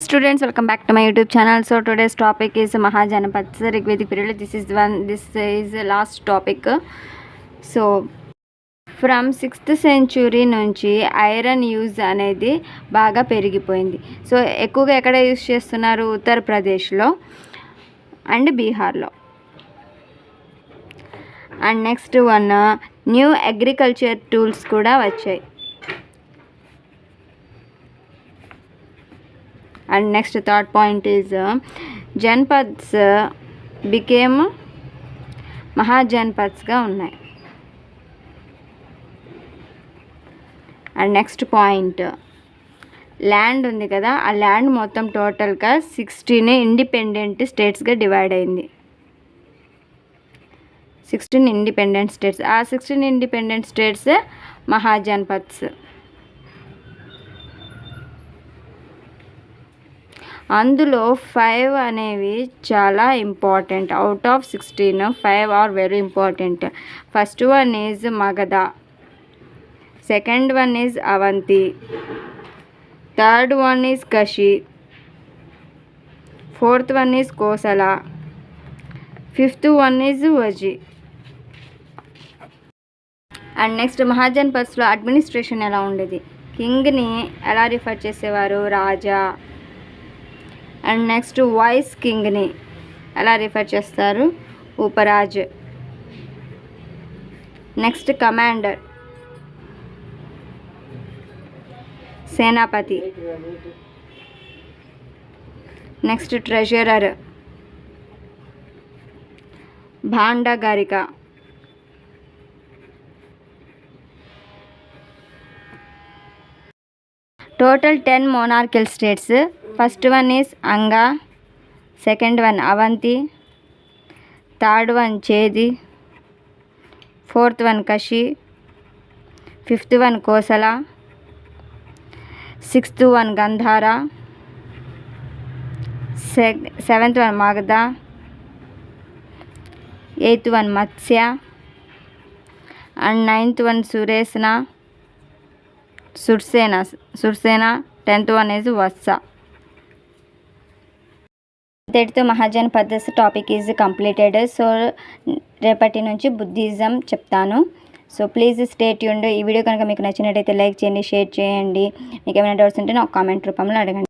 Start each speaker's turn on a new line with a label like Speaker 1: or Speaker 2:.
Speaker 1: Students, welcome back to my YouTube channel. So today's topic is Mahajanapads, Rigvedic period. This is the last topic. So from 6th century నుంచి iron use అనేది బాగా పెరిగిపోయింది. So ఎక్కువగా ఎక్కడ use చేస్తున్నారు? ఉత్తరప్రదేశ్లో and బీహార్లో. And next one, new agriculture tools కూడా వచ్చాయి. And next third point is Janapadas became మహాజన్పద్స్గా ఉన్నాయి. అండ్ నెక్స్ట్ పాయింట్, ల్యాండ్ ఉంది కదా, ఆ ల్యాండ్ మొత్తం టోటల్గా 16 ఇండిపెండెంట్ స్టేట్స్గా డివైడ్ అయింది. 16 ఇండిపెండెంట్ స్టేట్స్. ఆ 16 ఇండిపెండెంట్ స్టేట్స్ మహాజన్పద్స్. అందులో 5 అనేవి చాలా important. Out of 16, 5 are very important. First one is Magadha, second one is Avanti, third one is Kashi, fourth one is Kosala, fifth one is Vajji. And next మహాజన్పద్స్లో అడ్మినిస్ట్రేషన్ ఎలా ఉండేది? కింగ్ని ఎలా రిఫర్ చేసేవారు? రాజా. అండ్ నెక్స్ట్ వైస్ కింగ్ని ఎలా రిఫర్ చేస్తారు? Uparaj. Next commander, senapati. Next treasurer, bhandagarika. Total 10 monarchical states. First one is Anga, second one Avanti, third one Chedi, fourth one Kashi, fifth one Kosala, sixth one Gandhara, seventh one Magadha, eighth one Matsya, and ninth one Surasena, 10th one is Vatsa. ఇంతటితో Mahajanapadas topic is completed. So రేపటి నుంచి Buddhism చెప్తాను. So please stay tuned. ఈ video కనుక మీకు నచ్చినట్టయితే like చేయండి, share చేయండి. మీకు ఏమైనా డౌట్స్ ఉంటే నాకు కామెంట్ రూపంలో అడగండి.